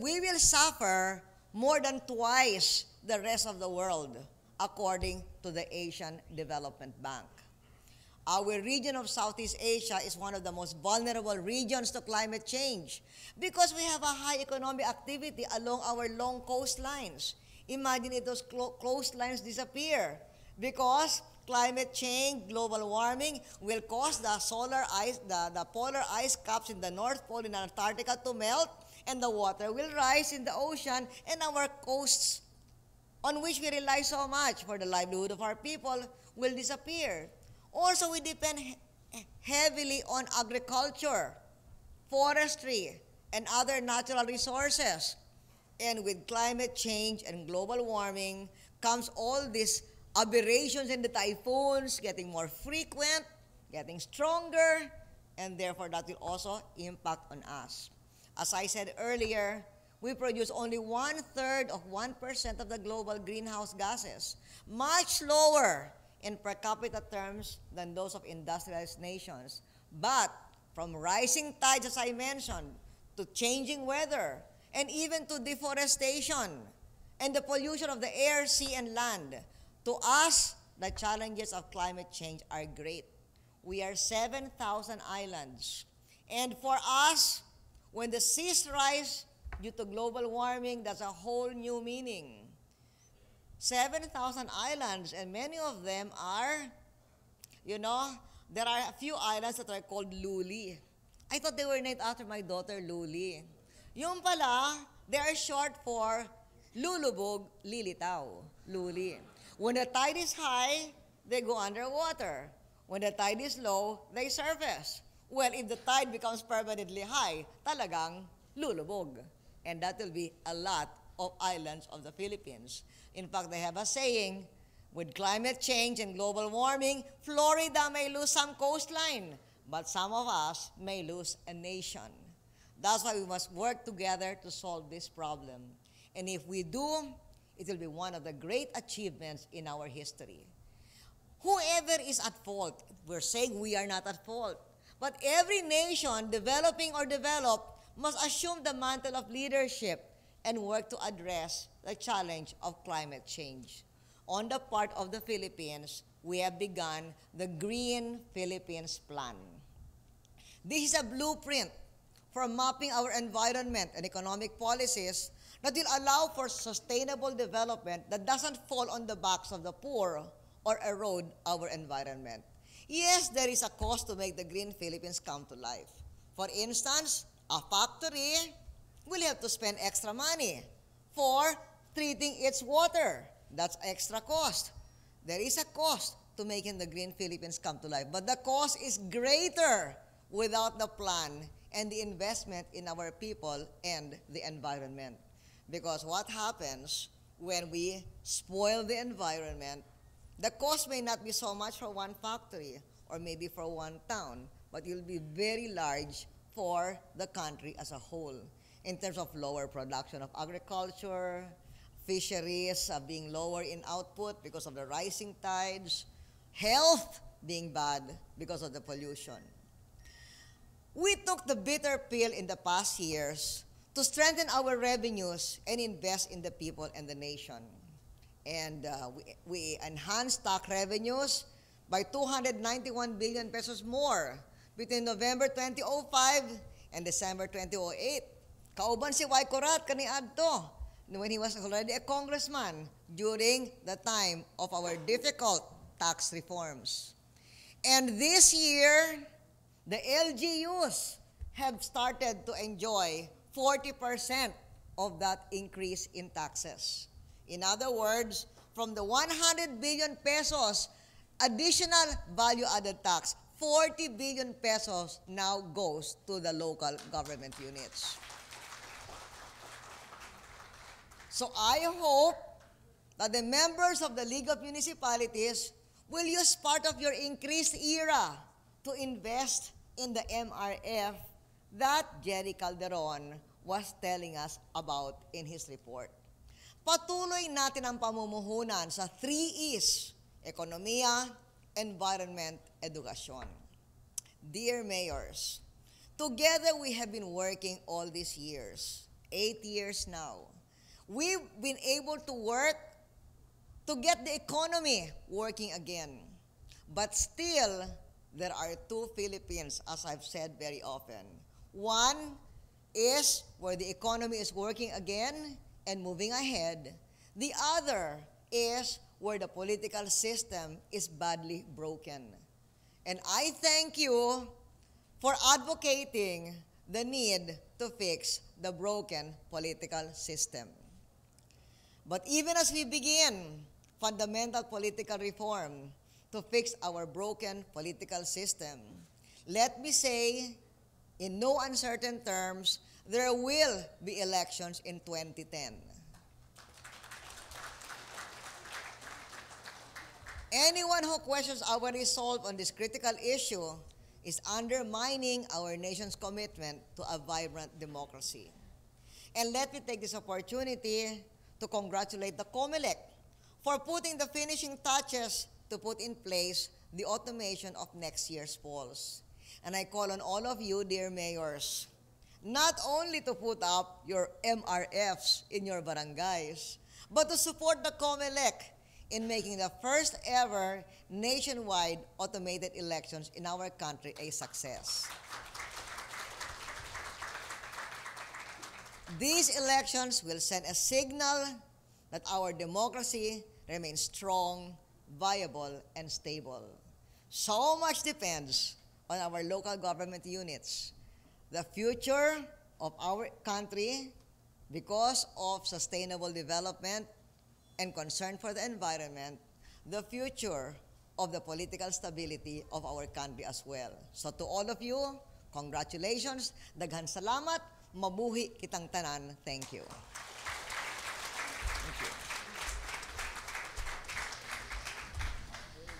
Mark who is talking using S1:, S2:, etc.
S1: we will suffer more than twice the rest of the world, according to the Asian Development Bank. Our region of Southeast Asia is one of the most vulnerable regions to climate change because we have a high economic activity along our long coastlines. Imagine if those coastlines disappear because climate change, global warming will cause the polar ice caps in the North Pole in Antarctica to melt, and the water will rise in the ocean, and our coasts on which we rely so much for the livelihood of our people will disappear. Also, we depend heavily on agriculture, forestry, and other natural resources. And with climate change and global warming comes all these aberrations in the typhoons getting more frequent, getting stronger, and therefore that will also impact on us. As I said earlier, we produce only 1/3 of 1% of the global greenhouse gases, much lower in per capita terms than those of industrialized nations. But from rising tides, as I mentioned, to changing weather, and even to deforestation and the pollution of the air, sea, and land, to us, the challenges of climate change are great. We are 7,000 islands. And for us, when the seas rise due to global warming, that's a whole new meaning. 7,000 islands, and many of them are, there are a few islands that are called Luli. I thought they were named after my daughter, Luli. Yung pala, they are short for Lulubog, Lilitaw, Luli. When the tide is high, they go underwater. When the tide is low, they surface. Well, if the tide becomes permanently high, talagang lulubog. And that will be a lot of islands of the Philippines. In fact, they have a saying, with climate change and global warming, Florida may lose some coastline, but some of us may lose a nation. That's why we must work together to solve this problem. And if we do, it will be one of the great achievements in our history. Whoever is at fault, we're saying we are not at fault, but every nation, developing or developed, must assume the mantle of leadership and work to address the challenge of climate change. On the part of the Philippines, we have begun the Green Philippines Plan. This is a blueprint for mapping our environment and economic policies that will allow for sustainable development that doesn't fall on the backs of the poor or erode our environment. Yes, there is a cost to make the Green Philippines come to life. For instance, a factory will have to spend extra money for treating its water. That's extra cost. There is a cost to making the Green Philippines come to life, but the cost is greater without the plan and the investment in our people and the environment. Because what happens when we spoil the environment, the cost may not be so much for one factory or maybe for one town, but it will be very large for the country as a whole in terms of lower production of agriculture, fisheries being lower in output because of the rising tides, health being bad because of the pollution. We took the bitter pill in the past years to strengthen our revenues and invest in the people and the nation. And we enhanced tax revenues by 291 billion pesos more between November 2005 and December 2008. Kauban si Y. Corat kaniadto when he was already a congressman during the time of our difficult tax reforms. And this year, the LGUs have started to enjoy 40% of that increase in taxes. In other words, from the 100 billion pesos additional value-added tax, 40 billion pesos now goes to the local government units. So I hope that the members of the League of Municipalities will use part of your increased era to invest in the MRF that Jerry Calderon was telling us about in his report. Patuloy natin ang pamumuhunan sa 3 E's, ekonomiya, environment, edukasyon. Dear mayors, together we have been working all these years, 8 years now. We've been able to work to get the economy working again. But still, there are two Philippines, as I've said very often. One is where the economy is working again and moving ahead. The other is where the political system is badly broken. And I thank you for advocating the need to fix the broken political system. But even as we begin fundamental political reform to fix our broken political system, let me say, in no uncertain terms, there will be elections in 2010. Anyone who questions our resolve on this critical issue is undermining our nation's commitment to a vibrant democracy. And let me take this opportunity to congratulate the COMELEC for putting the finishing touches to put in place the automation of next year's polls. And I call on all of you, dear mayors, not only to put up your MRFs in your barangays, but to support the COMELEC in making the first ever nationwide automated elections in our country a success. These elections will send a signal that our democracy remains strong, viable, and stable. So much depends on our local government units. The future of our country, because of sustainable development and concern for the environment, the future of the political stability of our country as well. So to all of you, congratulations, daghan salamat, mabuhi kitang tanan. Thank you.